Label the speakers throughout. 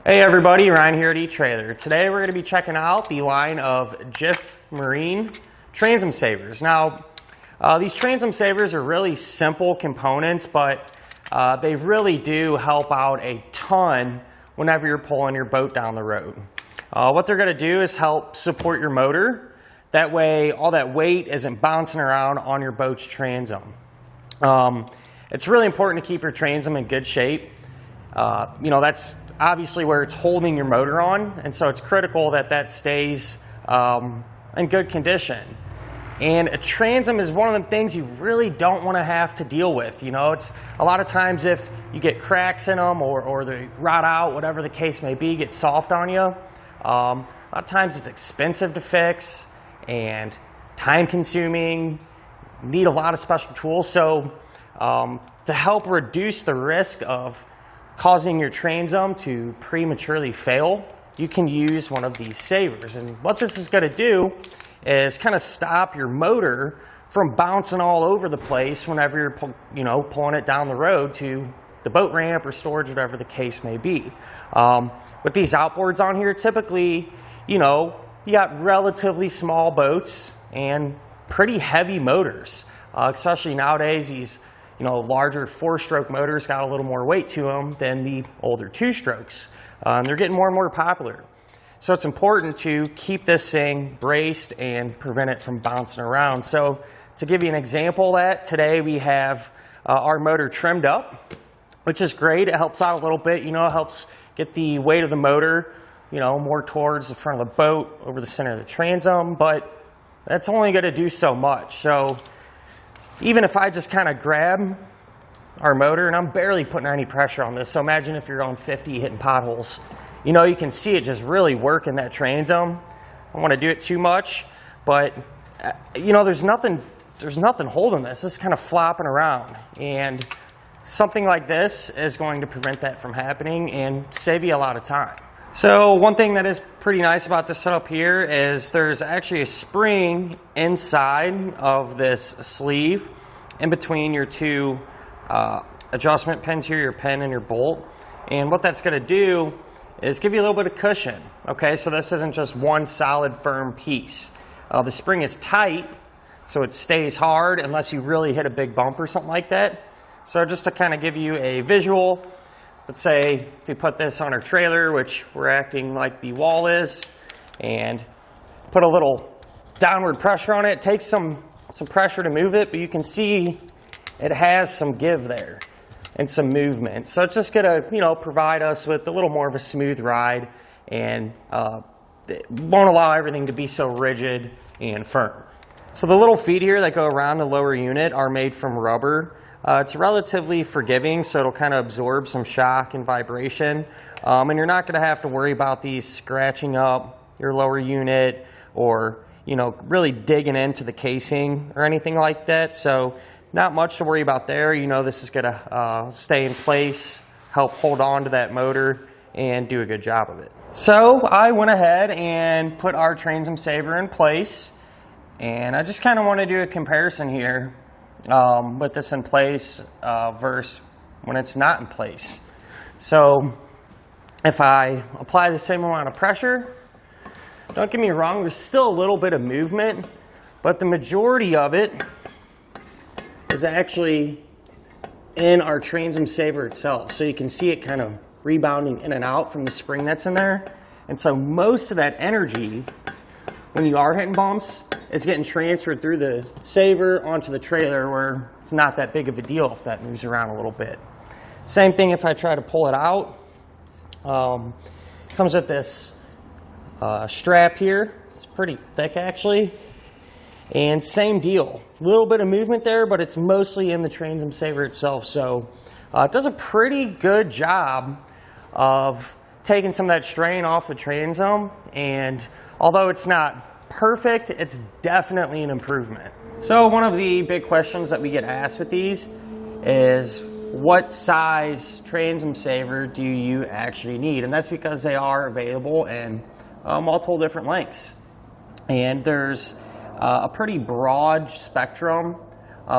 Speaker 1: Hey everybody, Ryan here at etrailer. Today we're going to be checking out the line of Jif Marine Transom Savers. Now, these Transom Savers are really simple components, but they really do help out a ton whenever you're pulling your boat down the road. What they're going to do is help support your motor. That way, all that weight isn't bouncing around on your boat's transom. It's really important to keep your transom in good shape. That's obviously where it's holding your motor on, and so it's critical that that stays in good condition. And a transom is one of the things you really don't want to have to deal with. It's a lot of times if you get cracks in them or they rot out, whatever the case may be, get soft on you. A lot of times it's expensive to fix and time consuming. You need a lot of special tools. So to help reduce the risk of causing your transom to prematurely fail, you can use one of these savers. And what this is going to do is kind of stop your motor from bouncing all over the place whenever you're pulling it down the road to the boat ramp or storage, whatever the case may be. With these outboards on here, typically, you got relatively small boats and pretty heavy motors, especially nowadays. These larger 4-stroke motors got a little more weight to them than the older 2-strokes. They're getting more and more popular. So it's important to keep this thing braced and prevent it from bouncing around. So to give you an example of that, today we have our motor trimmed up, which is great. It helps out a little bit. It helps get the weight of the motor, more towards the front of the boat, over the center of the transom, but that's only going to do so much. So even if I just kind of grab our motor, and I'm barely putting any pressure on this, so imagine if you're on 50 hitting potholes, you can see it just really working that transom. I don't want to do it too much, but there's nothing holding this. This is kind of flopping around, and something like this is going to prevent that from happening and save you a lot of time. So one thing that is pretty nice about this setup here is there's actually a spring inside of this sleeve in between your two adjustment pins here, your pin and your bolt. And what that's going to do is give you a little bit of cushion. Okay, so this isn't just one solid firm piece. The spring is tight, so it stays hard unless you really hit a big bump or something like that. So just to kind of give you a visual, let's say if we put this on our trailer, which we're acting like the wall is, and put a little downward pressure on it. It takes some pressure to move it, but you can see it has some give there and some movement. So it's just going to provide us with a little more of a smooth ride, and it won't allow everything to be so rigid and firm. So the little feet here that go around the lower unit are made from rubber. It's relatively forgiving, so it'll kind of absorb some shock and vibration. And you're not going to have to worry about these scratching up your lower unit or, really digging into the casing or anything like that. So not much to worry about there. This is going to stay in place, help hold on to that motor, and do a good job of it. So I went ahead and put our transom saver in place, and I just kind of want to do a comparison here with this in place versus when it's not in place. So if I apply the same amount of pressure, don't get me wrong, there's still a little bit of movement, but the majority of it is actually in our transom saver itself. So you can see it kind of rebounding in and out from the spring that's in there. And so most of that energy, when you are hitting bumps, it's getting transferred through the saver onto the trailer, where it's not that big of a deal if that moves around a little bit. Same thing if I try to pull it out. Comes with this strap here. It's pretty thick actually. And same deal. A little bit of movement there, but it's mostly in the transom saver itself. So it does a pretty good job of taking some of that strain off the transom, and although it's not perfect, it's definitely an improvement. So one of the big questions that we get asked with these is, what size transom saver do you actually need? And that's because they are available in multiple different lengths. And there's a pretty broad spectrum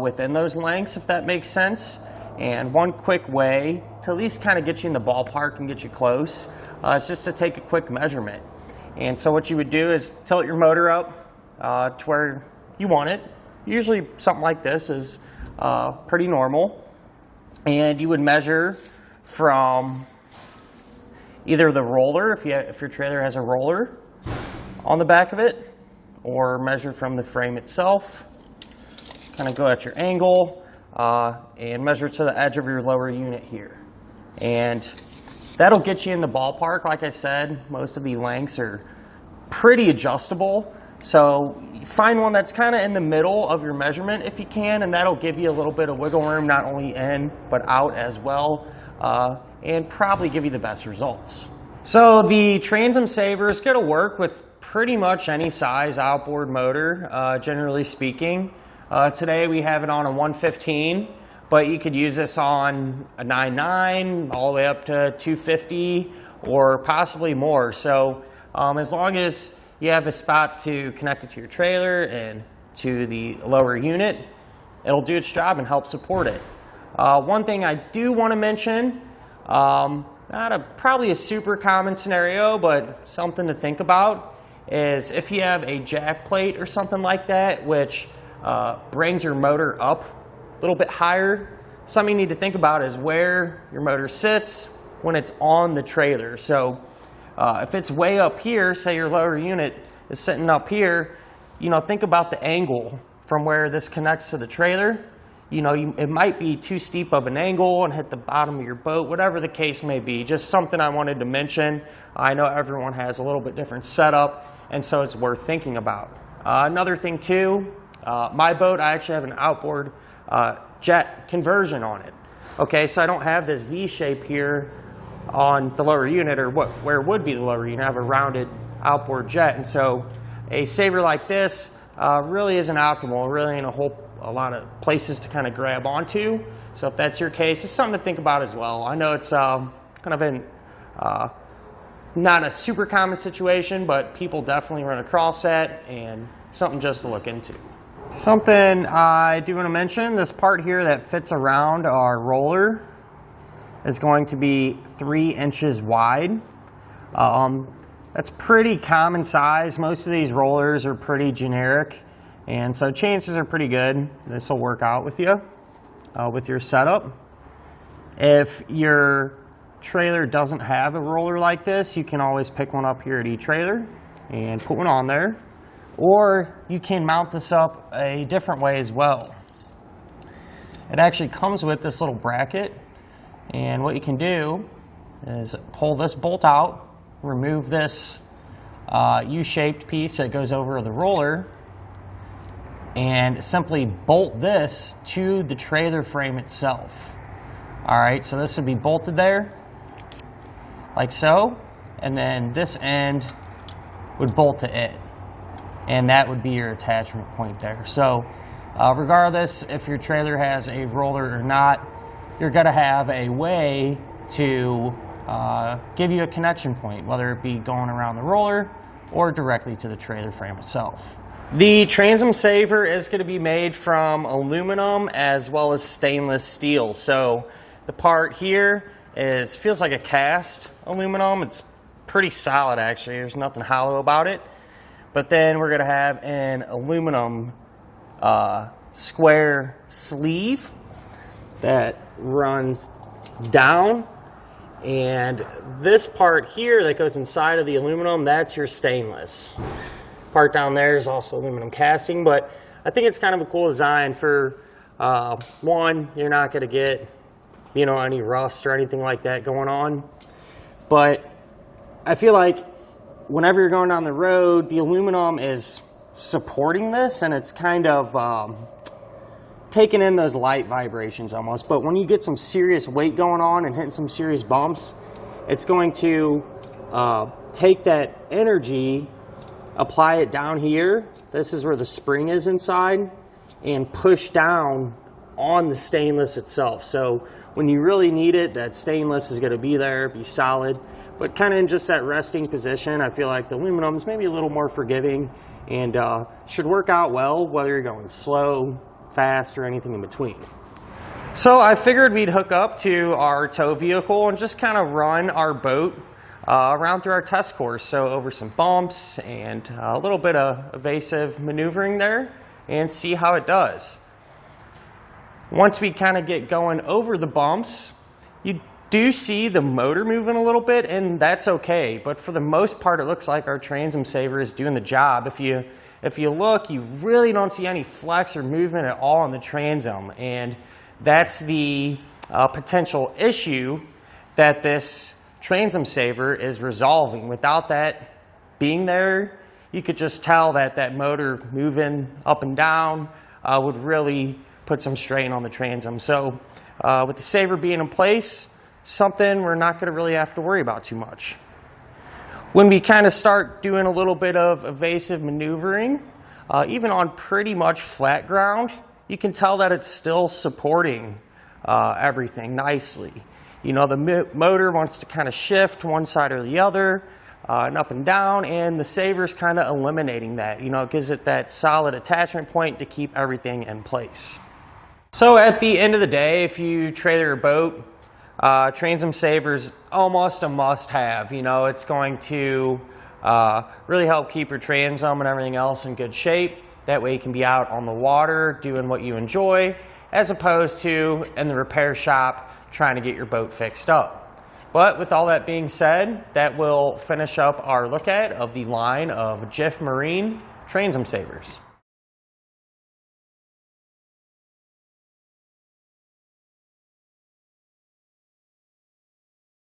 Speaker 1: within those lengths, if that makes sense. And one quick way to at least kind of get you in the ballpark and get you close is just to take a quick measurement. And so what you would do is tilt your motor up to where you want it. Usually something like this is pretty normal. And you would measure from either the roller, if your trailer has a roller on the back of it, or measure from the frame itself. Kind of go at your angle and measure to the edge of your lower unit here. And that'll get you in the ballpark. Like I said, most of the lengths are pretty adjustable. So find one that's kind of in the middle of your measurement if you can, and that'll give you a little bit of wiggle room, not only in but out as well, and probably give you the best results. So the Transom Saver is going to work with pretty much any size outboard motor, generally speaking. Today we have it on a 115, but you could use this on a 9.9 all the way up to 250 or possibly more. So as long as you have a spot to connect it to your trailer and to the lower unit, it'll do its job and help support it. One thing I do want to mention, probably a super common scenario, but something to think about, is if you have a jack plate or something like that, which brings your motor up a little bit higher, something you need to think about is where your motor sits when it's on the trailer. So if it's way up here, say your lower unit is sitting up here, think about the angle from where this connects to the trailer. It might be too steep of an angle and hit the bottom of your boat, whatever the case may be. Just something I wanted to mention. I know everyone has a little bit different setup, and so it's worth thinking about. Another thing too, my boat, I actually have an outboard jet conversion on it. Okay, so I don't have this V shape here on the lower unit, or where it would be the lower unit. I have a rounded outboard jet, and so a saver like this really isn't optimal. Really ain't a lot of places to kind of grab onto. So if that's your case, it's something to think about as well. I know it's kind of not a super common situation, but people definitely run across that, and something just to look into. Something I do want to mention, this part here that fits around our roller is going to be 3 inches wide. That's pretty common size. Most of these rollers are pretty generic, and so chances are pretty good this will work out with you with your setup. If your trailer doesn't have a roller like this, you can always pick one up here at eTrailer and put one on there, or you can mount this up a different way as well. It actually comes with this little bracket, and what you can do is pull this bolt out, remove this U-shaped piece that goes over the roller, and simply bolt this to the trailer frame itself. Alright, so this would be bolted there, like so, and then this end would bolt to it, and that would be your attachment point there. So regardless if your trailer has a roller or not, you're going to have a way to give you a connection point, whether it be going around the roller or directly to the trailer frame itself. The Transom Saver is going to be made from aluminum as well as stainless steel. So the part here feels like a cast aluminum. It's pretty solid actually. There's nothing hollow about it. But then we're going to have an aluminum square sleeve that runs down, and this part here that goes inside of the aluminum, that's your stainless. Part down there is also aluminum casting, but I think it's kind of a cool design for one, you're not going to get any rust or anything like that going on, but I feel like whenever you're going down the road, the aluminum is supporting this, and it's kind of taking in those light vibrations almost. But when you get some serious weight going on and hitting some serious bumps, it's going to take that energy, apply it down here. This is where the spring is inside, and push down on the stainless itself. So when you really need it, that stainless is going to be there, be solid. But kind of in just that resting position, I feel like the aluminum is maybe a little more forgiving and should work out well, whether you're going slow, fast, or anything in between. So I figured we'd hook up to our tow vehicle and just kind of run our boat around through our test course. So over some bumps and a little bit of evasive maneuvering there, and see how it does. Once we kind of get going over the bumps, you do see the motor moving a little bit, and that's okay. But for the most part, it looks like our transom saver is doing the job. If you look, you really don't see any flex or movement at all on the transom, and that's the potential issue that this transom saver is resolving. Without that being there, you could just tell that that motor moving up and down would really put some strain on the transom. So with the saver being in place, something we're not going to really have to worry about too much. When we kind of start doing a little bit of evasive maneuvering, even on pretty much flat ground, you can tell that it's still supporting everything nicely. You know, the motor wants to kind of shift one side or the other, and up and down, and the saver's kind of eliminating that. You know, it gives it that solid attachment point to keep everything in place. So at the end of the day, if you trailer your boat, transom saver's almost a must-have. You know, it's going to really help keep your transom and everything else in good shape. That way you can be out on the water doing what you enjoy, as opposed to in the repair shop trying to get your boat fixed up. But with all that being said, that will finish up our look at of the line of Jif Marine Transom Savers.